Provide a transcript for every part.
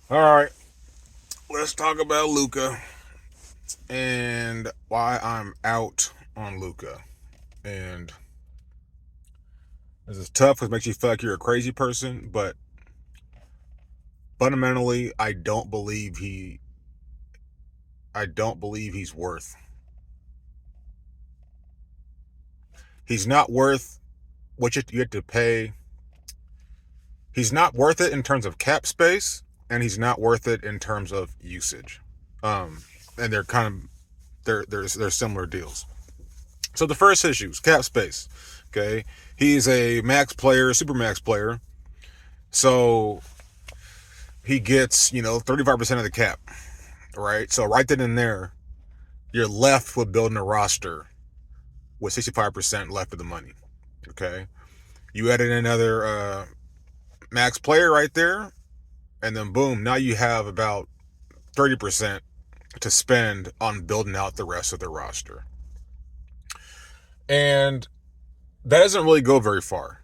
All right, let's talk about Luka and why I'm out on Luka. And this is tough because it makes you feel like you're a crazy person, but fundamentally, I don't believe he's worth. He's not worth what you have to pay. He's not worth it in terms of cap space, and he's not worth it in terms of usage. And they're kind of they're similar deals. So the first issue is cap space. Okay, he's a max player, super max player. So he gets 35% of the cap, right? So right then and there, you're left with building a roster with 65% left of the money. Okay, you added another max player right there, and then boom, now you have about 30% to spend on building out the rest of the roster. And that doesn't really go very far.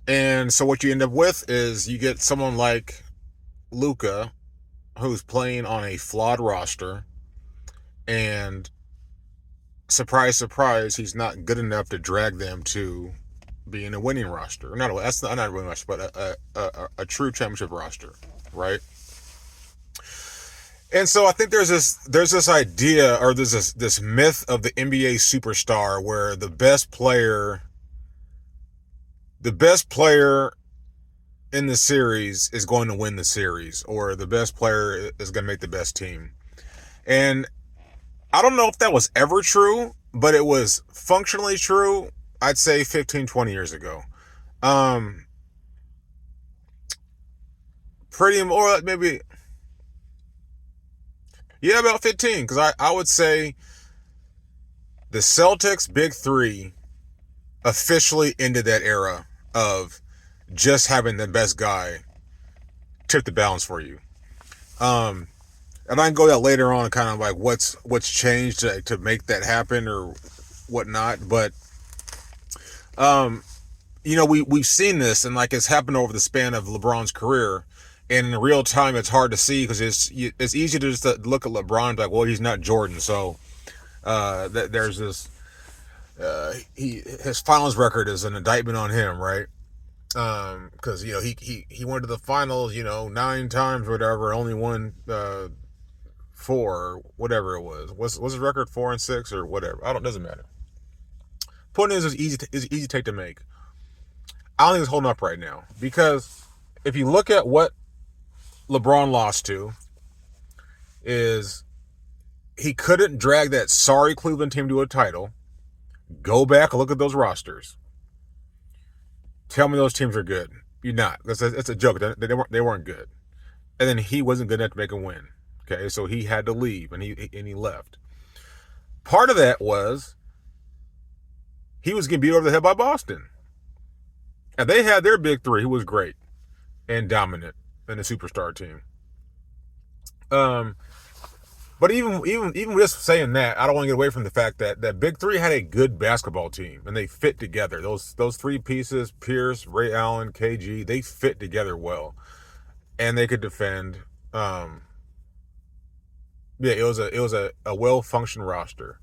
And so what you end up with is you get someone like Luka, who's playing on a flawed roster, and surprise, surprise, he's not good enough to drag them to being a winning roster. Not that's not a winning roster, but a true championship roster, right? And so I think there's this idea, or there's this myth of the NBA superstar where the best player in the series is going to win the series, or the best player is going to make the best team. And I don't know if that was ever true, but it was functionally true, I'd say 15, 20 years ago. Um, Pretty more, maybe, yeah, about 15, because I would say the Celtics' big three officially ended that era of just having the best guy tip the balance for you. Um, and I can go that later on, kind of like what's changed to make that happen or whatnot. But we've seen this, and like it's happened over the span of LeBron's career. And in real time, it's hard to see because it's easy to just look at LeBron and be like, well, he's not Jordan, so there's this his finals record is an indictment on him, right? Because he went to the finals 9 times or whatever, only won four, whatever it was his record 4-6 or whatever. I don't Doesn't matter. Point is easy to take to make. I don't think it's holding up right now because if you look at what LeBron lost to, is he couldn't drag that sorry Cleveland team to a title. Go back and look at those rosters. Tell me those teams are good. You're not. It's a joke. They weren't good. And then he wasn't good enough to make a win. Okay, so he had to leave, and he left. Part of that was he was getting beat over the head by Boston, and they had their big three, who was great and dominant in the superstar team. Um, but even just saying that, I don't want to get away from the fact that that big three had a good basketball team, and they fit together. Those three pieces: Pierce, Ray Allen, KG, they fit together well, and they could defend. Yeah, it was a well functioned roster.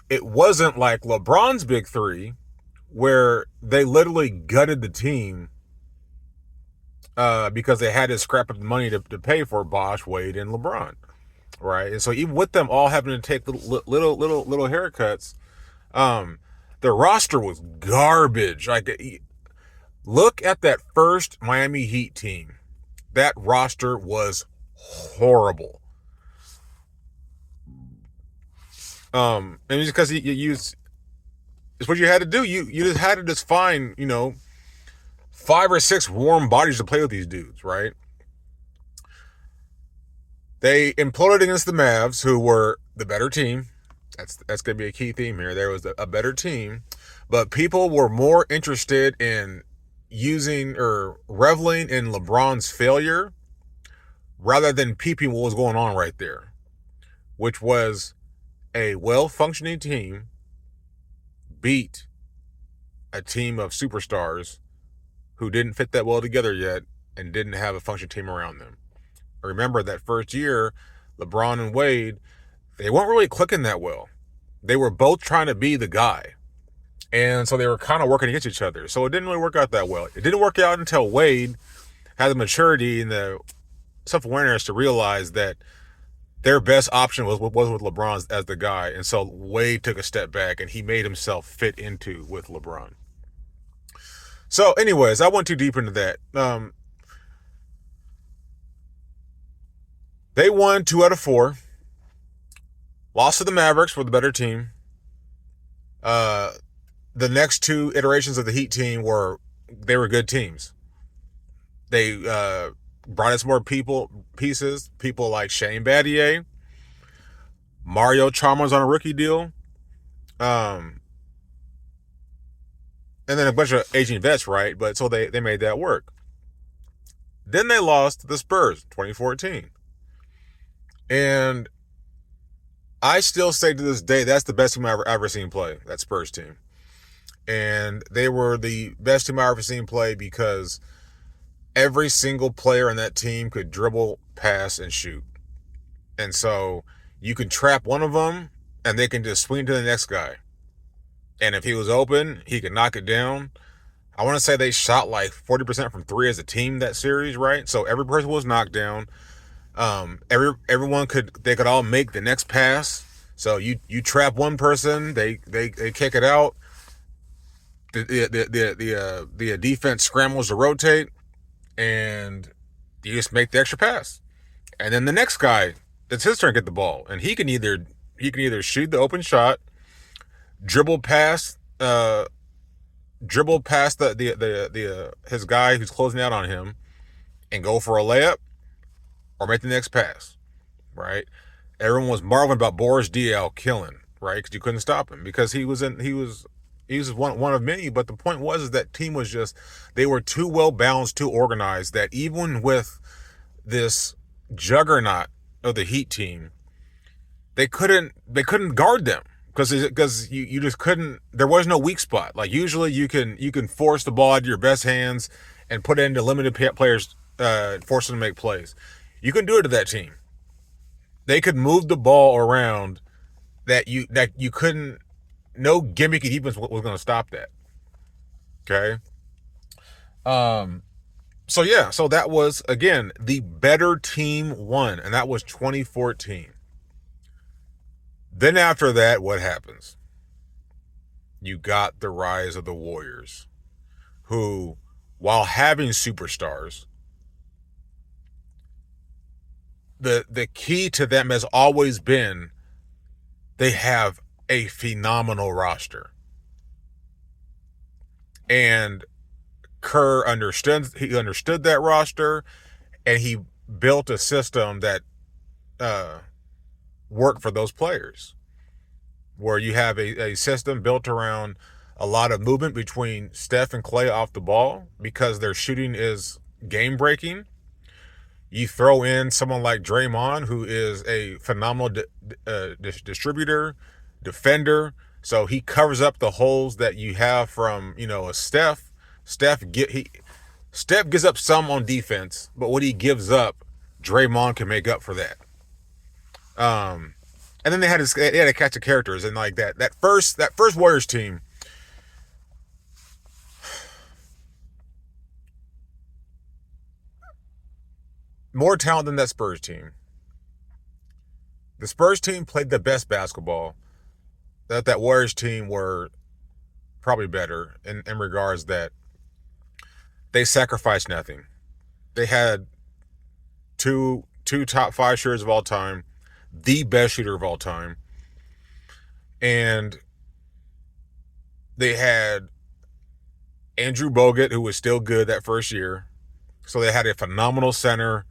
It wasn't like LeBron's big three, where they literally gutted the team because they had to scrap up the money to pay for Bosh, Wade, and LeBron, right? And so even with them all having to take little haircuts, um, the roster was garbage. Like, look at that first Miami Heat team. That roster was horrible. And just because you use, it's what you had to do. You just had to just find 5 or 6 warm bodies to play with these dudes, right? They imploded against the Mavs, who were the better team. That's going to be a key theme here. There was a better team, but people were more interested in using or reveling in LeBron's failure rather than peeping what was going on right there, which was a well-functioning team beat a team of superstars who didn't fit that well together yet and didn't have a functioning team around them. remember that first year, LeBron and Wade, they weren't really clicking that well. They were both trying to be the guy. And so they were kind of working against each other. So it didn't really work out that well. It didn't work out until Wade had the maturity and the self-awareness to realize that their best option was with LeBron as the guy. And so Wade took a step back and he made himself fit into with LeBron. So anyways, I went too deep into that. They won 2 out of 4. Lost to the Mavericks, were the better team. The next 2 iterations of the Heat team were good teams. They brought us more pieces. People like Shane Battier, Mario Chalmers on a rookie deal, and then a bunch of aging vets, right? But so they made that work. Then they lost to the Spurs 2014. And I still say to this day, that's the best team I've ever seen play, that Spurs team. And they were the best team I've ever seen play because every single player on that team could dribble, pass, and shoot. And so you can trap one of them, and they can just swing to the next guy. And if he was open, he could knock it down. I want to say they shot like 40% from 3 as a team that series, right? So every person was knocked down. Everyone could all make the next pass. So you trap one person, they kick it out. The defense scrambles to rotate, and you just make the extra pass. And then the next guy, it's his turn to get the ball, and he can either shoot the open shot, dribble past his guy who's closing out on him, and go for a layup, or make the next pass, right? Everyone was marveling about Boris Diaw killing, right? Because you couldn't stop him because he was one of many. But the point was that team was just, they were too well balanced, too organized, that even with this juggernaut of the Heat team, they couldn't guard them because you just couldn't. There was no weak spot. Like usually you can force the ball into your best hands and put it into limited players, force them to make plays. You couldn't do it to that team. They could move the ball around that you couldn't. No gimmicky defense was going to stop that. Okay. So that was, again, the better team won, and that was 2014. Then after that, what happens? You got the rise of the Warriors, who, while having superstars, the key to them has always been they have a phenomenal roster. And Kerr understood that roster, and he built a system that worked for those players, where you have a system built around a lot of movement between Steph and Klay off the ball because their shooting is game breaking. You throw in someone like Draymond, who is a phenomenal distributor, defender. So he covers up the holes that you have from, a Steph. Steph gives up some on defense, but what he gives up, Draymond can make up for that. And then they had a catch of characters, and like that first Warriors team. More talent than that Spurs team. The Spurs team played the best basketball. That Warriors team were probably better in regards that they sacrificed nothing. They had two top 5 shooters of all time, the best shooter of all time, and they had Andrew Bogut, who was still good that first year. So they had a phenomenal center,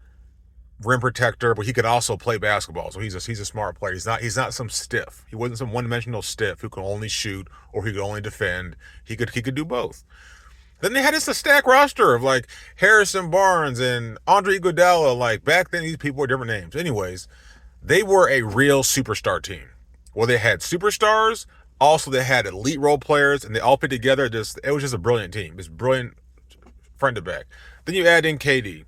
rim protector, but he could also play basketball. So he's a smart player. He's not some stiff. He wasn't some one-dimensional stiff who could only shoot or he could only defend. He could do both. Then they had a stacked roster of like Harrison Barnes and Andre Iguodala. Like back then, these people were different names. Anyways, they were a real superstar team. Well, they had superstars. Also, they had elite role players, and they all fit together. It was just a brilliant team. It's brilliant front to back. Then you add in KD.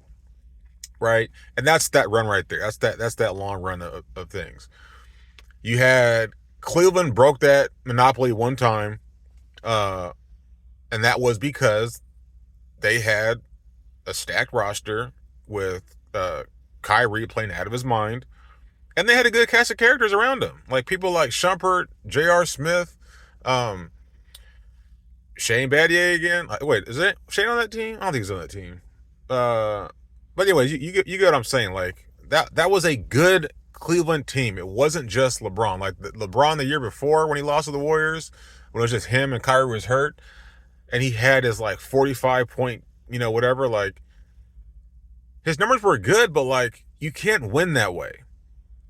right? And that's that run right there. That's that long run of things. You had Cleveland broke that monopoly one time, and that was because they had a stacked roster with Kyrie playing out of his mind, and they had a good cast of characters around him, like people like Shumpert, J.R. Smith, Shane Battier again. Wait, is it Shane on that team? I don't think he's on that team. But anyways, you get what I'm saying. Like that was a good Cleveland team. It wasn't just LeBron. Like LeBron the year before when he lost to the Warriors, when it was just him and Kyrie was hurt, and he had his like 45 point, whatever. Like his numbers were good, but like you can't win that way.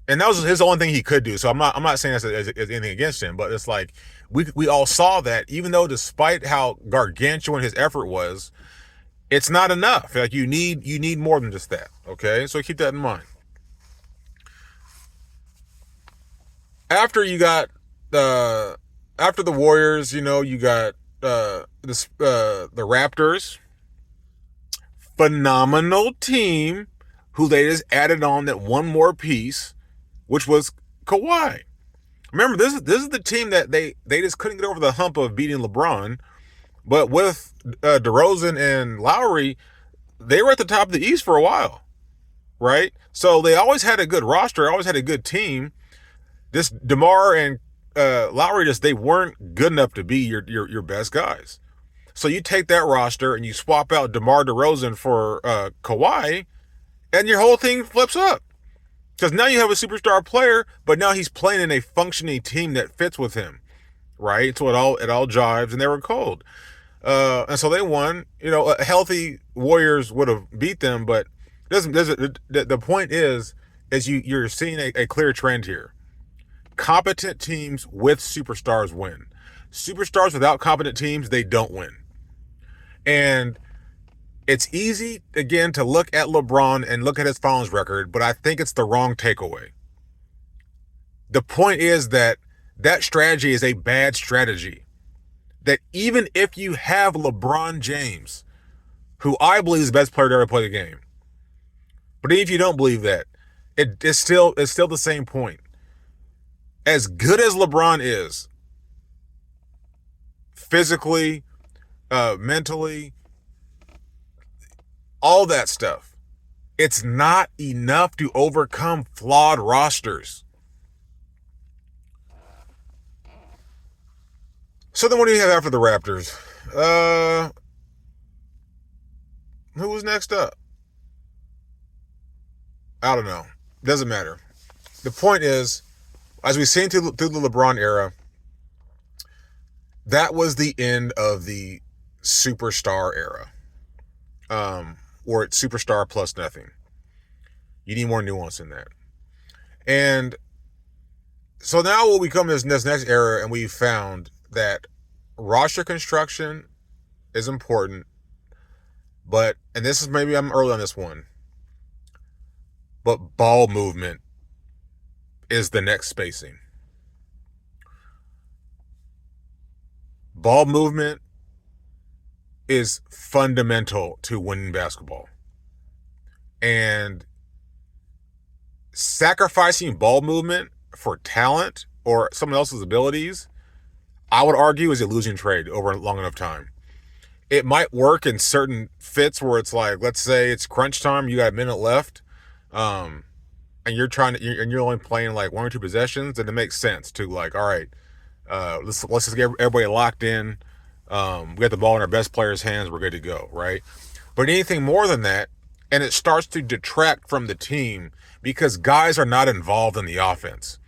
And that was his only thing he could do. So I'm not saying that's as anything against him, but it's like we all saw that, even though despite how gargantuan his effort was, it's not enough. Like you need more than just that. Okay, so keep that in mind. After you got after the Warriors, you got the Raptors, phenomenal team, who they just added on that one more piece, which was Kawhi. Remember, this is the team that they just couldn't get over the hump of beating LeBron, but with DeRozan and Lowry, they were at the top of the East for a while, right? So they always had a good roster, always had a good team. This DeMar and Lowry they weren't good enough to be your best guys. So you take that roster and you swap out DeMar DeRozan for Kawhi, and your whole thing flips up. Because now you have a superstar player, but now he's playing in a functioning team that fits with him, right? So it all jives, and they were cold. And so they won. A healthy Warriors would have beat them, but the point is you're seeing a clear trend here. Competent teams with superstars win. Superstars without competent teams, they don't win. And it's easy, again, to look at LeBron and look at his finals record, but I think it's the wrong takeaway. The point is that strategy is a bad strategy. That even if you have LeBron James, who I believe is the best player to ever play the game, but even if you don't believe that, it's still the same point. As good as LeBron is, physically, mentally, all that stuff, it's not enough to overcome flawed rosters. So then what do you have after the Raptors? Who was next up? I don't know. Doesn't matter. The point is, as we've seen through the LeBron era, that was the end of the superstar era. Or it's superstar plus nothing. You need more nuance in that. And so now what we come to this next era, and we found that roster construction is important, but, and this is maybe I'm early on this one, but ball movement is the next spacing. Ball movement is fundamental to winning basketball. And sacrificing ball movement for talent or someone else's abilities, I would argue, is a losing trade over a long enough time. It might work in certain fits where it's like, let's say it's crunch time, you got a minute left, and you're only playing like one or two possessions, and it makes sense to like, all right, let's just get everybody locked in. We got the ball in our best player's hands, we're good to go, right? But anything more than that, and it starts to detract from the team because guys are not involved in the offense.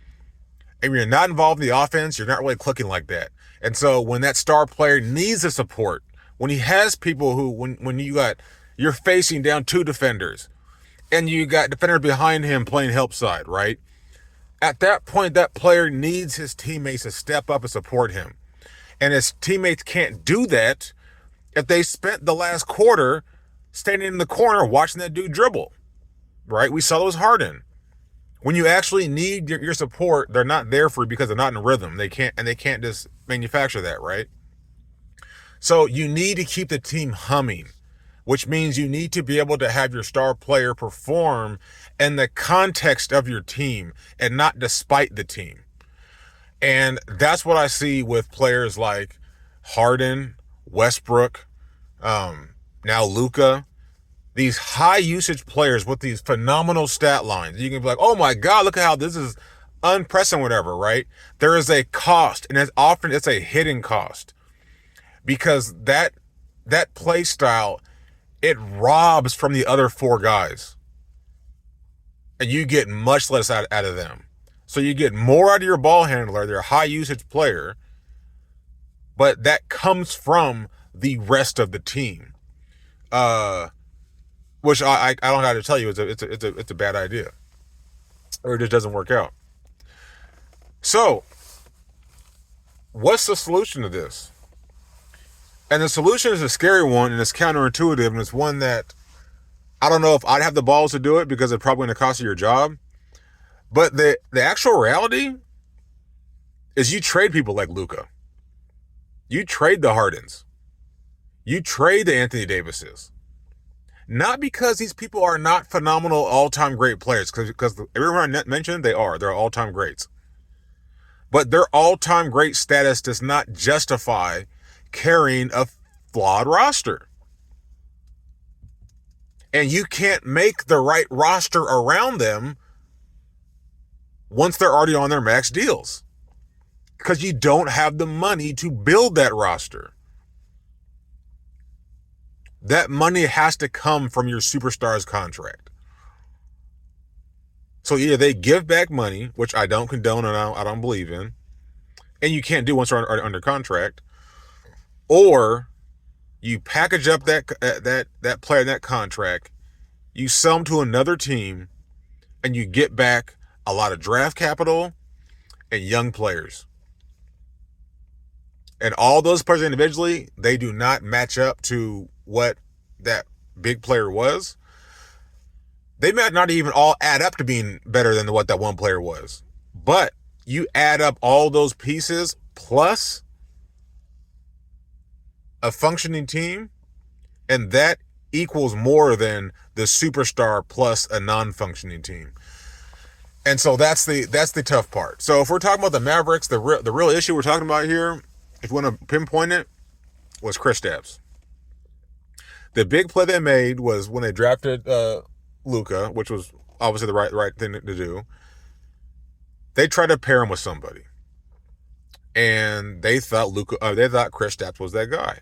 And when you're not involved in the offense, you're not really clicking like that. And so when that star player needs the support, when he has people who, when you're facing down two defenders and you got defenders behind him playing help side, right? At that point, that player needs his teammates to step up and support him. And his teammates can't do that if they spent the last quarter standing in the corner watching that dude dribble, right? We saw those Harden. When you actually need your support, they're not there for you because they're not in rhythm. They can't just manufacture that, right? So you need to keep the team humming. which means you need to be able to have your star player perform in the context of your team and not despite the team. And that's what I see with players like Harden, Westbrook, now Luka. These high usage players with these phenomenal stat lines. You can be like, oh my God, look at how this is unprecedented, whatever, right? There is a cost, and it's a hidden cost. Because that play style, it robs from the other four guys. And you get much less out of them. So you get more out of your ball handler, their high usage player, but that comes from the rest of the team. Which I don't have to tell you, it's a bad idea. Or it just doesn't work out. So, what's the solution to this? And the solution is a scary one, and it's counterintuitive, and it's one that I don't know if I'd have the balls to do it because it's probably going to cost you your job. But the actual reality is you trade people like Luka. You trade the Hardens. You trade the Anthony Davises. Not because these people are not phenomenal all-time great players, because everyone I mentioned, they're all-time greats. But their all-time great status does not justify carrying a flawed roster. And you can't make the right roster around them once they're already on their max deals. Because you don't have the money to build that roster. That money has to come from your superstar's contract. So either they give back money, which I don't condone and I don't believe in, and you can't do once they're under contract, or you package up that player in that contract, you sell them to another team, and you get back a lot of draft capital and young players. And all those players individually, they do not match up to what that big player was. They might not even all add up to being better than what that one player was. But you add up all those pieces plus a functioning team, and that equals more than the superstar plus a non-functioning team. And so that's the tough part. So if we're talking about the Mavericks, the real issue we're talking about here, if you want to pinpoint it, was Kristaps. The big play they made was when they drafted Luka, which was obviously the right thing to do. They tried to pair him with somebody, and they thought Kristaps was that guy.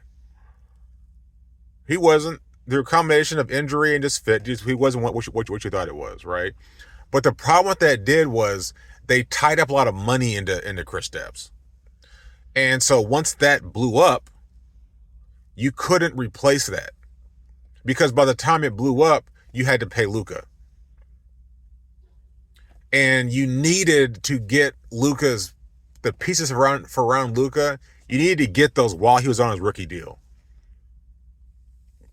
He wasn't. The combination of injury and just fit, he wasn't what you thought it was, right? But the problem with that was they tied up a lot of money into Kristaps. And so once that blew up, you couldn't replace that. Because by the time it blew up, you had to pay Luka. And you needed to get the pieces around Luka, you needed to get those while he was on his rookie deal.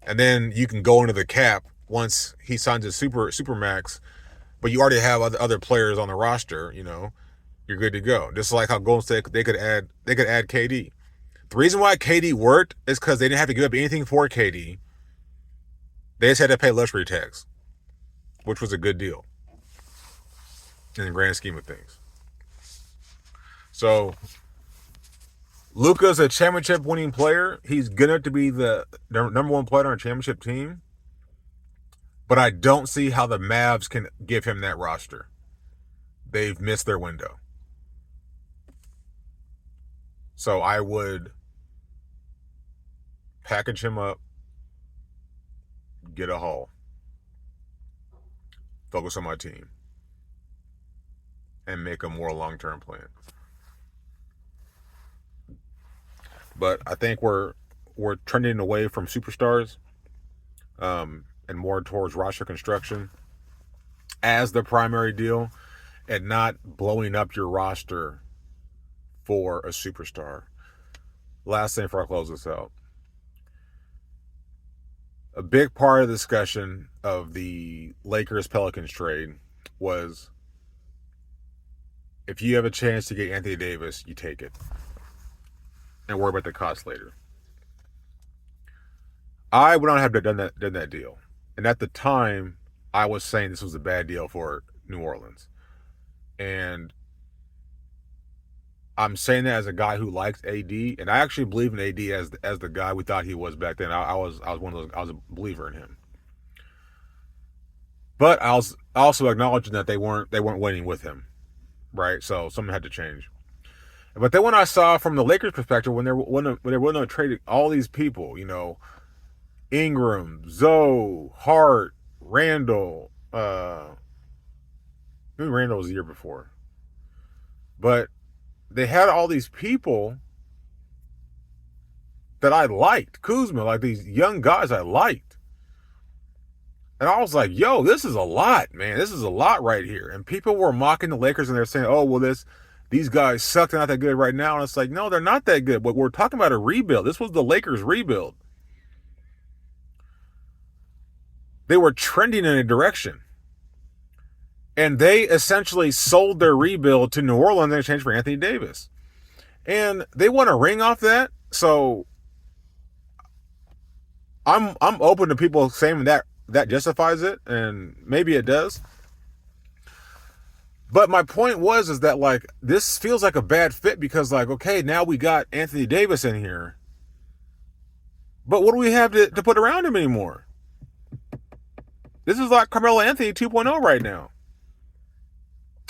And then you can go into the cap once he signs his super max, but you already have other players on the roster, you're good to go. Just like how Golden State, they could add KD. The reason why KD worked is because they didn't have to give up anything for KD. They just had to pay luxury tax, which was a good deal in the grand scheme of things. So Luka's a championship winning player. He's good enough to be the number one player on a championship team. But I don't see how the Mavs can give him that roster. They've missed their window. So I would package him up, get a haul, focus on my team, and make a more long-term plan. But I think we're trending away from superstars and more towards roster construction as the primary deal, and not blowing up your roster for a superstar. Last thing before I close this out. A big part of the discussion of the Lakers-Pelicans trade was, if you have a chance to get Anthony Davis, you take it. And worry about the cost later. I would not have done that deal. And at the time, I was saying this was a bad deal for New Orleans. And I'm saying that as a guy who likes AD, and I actually believe in AD as the guy we thought he was back then. I was one of those. I was a believer in him. But I was also acknowledging that they weren't winning with him, right? So something had to change. But then when I saw from the Lakers' perspective, when they were willing to trade all these people, Ingram, Zoe, Hart, Randall, maybe Randall was the year before, but they had all these people that I liked. Kuzma, like these young guys I liked. And I was like, yo, this is a lot, man. This is a lot right here. And people were mocking the Lakers and they're saying, oh, well, these guys suck. They're not that good right now. And it's like, no, they're not that good. But we're talking about a rebuild. This was the Lakers' rebuild. They were trending in a direction. And they essentially sold their rebuild to New Orleans in exchange for Anthony Davis. And they won a ring off that. So I'm open to people saying that justifies it, and maybe it does. But my point is that like this feels like a bad fit because like, okay, now we got Anthony Davis in here. But what do we have to put around him anymore? This is like Carmelo Anthony 2.0 right now.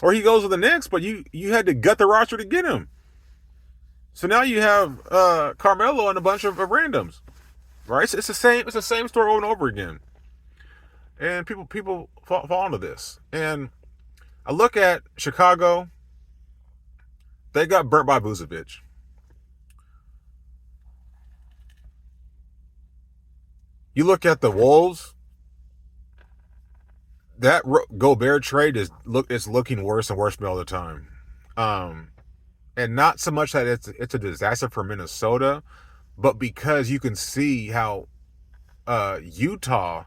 Or he goes to the Knicks, but you had to gut the roster to get him. So now you have Carmelo and a bunch of randoms. Right? It's the same story over and over again. And people fall into this. And I look at Chicago. They got burnt by Vucevic. You look at the Wolves. That Gobert trade is looking worse and worse all the time. And not so much that it's a disaster for Minnesota, but because you can see how Utah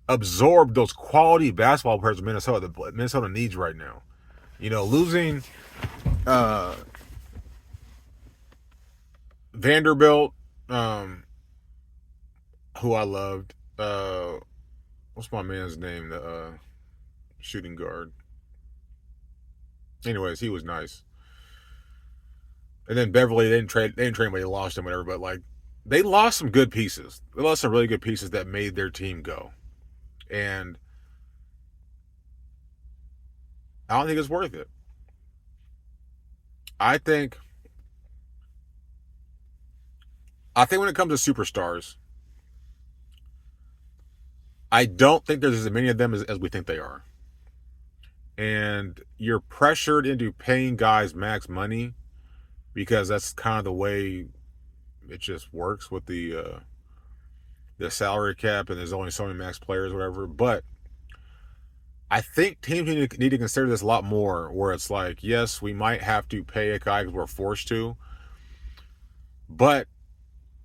absorb those quality basketball players Minnesota that Minnesota needs right now. Losing Vanderbilt, who I loved. What's my man's name? The shooting guard. Anyways, he was nice. And then Beverly, they didn't trade him, but they lost him, whatever. But like, they lost some good pieces. They lost some really good pieces that made their team go. And I don't think it's worth it. I think when it comes to superstars, I don't think there's as many of them as we think they are. And you're pressured into paying guys max money because that's kind of the way it just works with the salary cap, and there's only so many max players, whatever. But I think teams need to consider this a lot more, where it's like, yes, we might have to pay a guy because we're forced to, but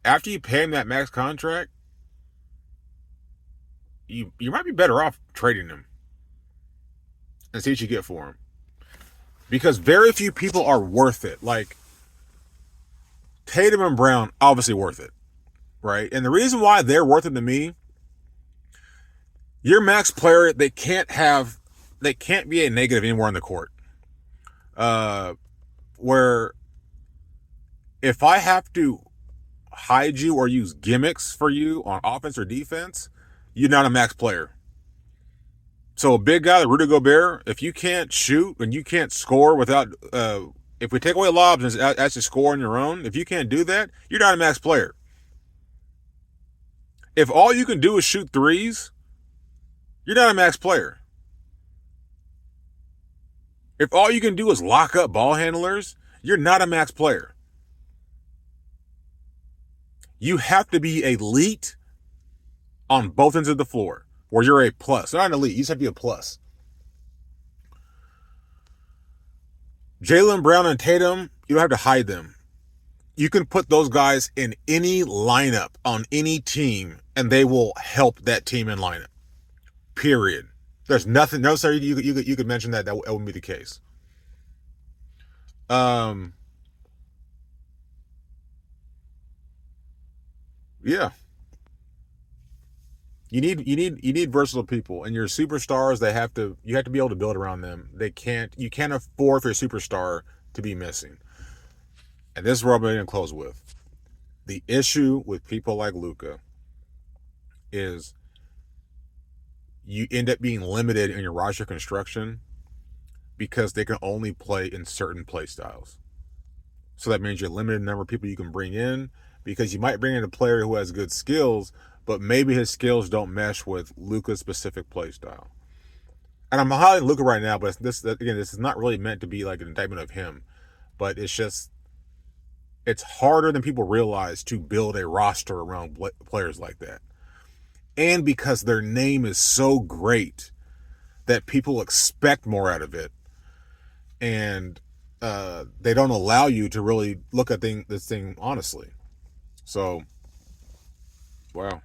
after you pay him that max contract, you might be better off trading him and see what you get for him, because very few people are worth it. Like Tatum and Brown, obviously worth it, right? And the reason why they're worth it to me, your max player, they can't be a negative anywhere on the court. Where if I have to hide you or use gimmicks for you on offense or defense, you're not a max player. So a big guy like Rudy Gobert, if you can't shoot and you can't score without, if we take away lobs and actually score on your own, if you can't do that, you're not a max player. If all you can do is shoot threes, you're not a max player. If all you can do is lock up ball handlers, you're not a max player. You have to be elite on both ends of the floor, or you're a plus. Not an elite, you just have to be a plus. Jaylen Brown and Tatum, you don't have to hide them. You can put those guys in any lineup on any team, and they will help that team in lineup. Period. There's nothing. No, sir. You could mention that wouldn't be the case. Yeah. You need versatile people, and your superstars, you have to be able to build around them. You can't afford for your superstar to be missing. And this is what I'm going to close with. The issue with people like Luka is you end up being limited in your roster construction because they can only play in certain play styles. So that means you're limited number of people you can bring in, because you might bring in a player who has good skills, but maybe his skills don't mesh with Luka's specific play style. And I'm highlighting Luka right now, but this is not really meant to be like an indictment of him, but it's harder than people realize to build a roster around players like that. And because their name is so great that people expect more out of it, and they don't allow you to really look at this thing honestly. So, wow.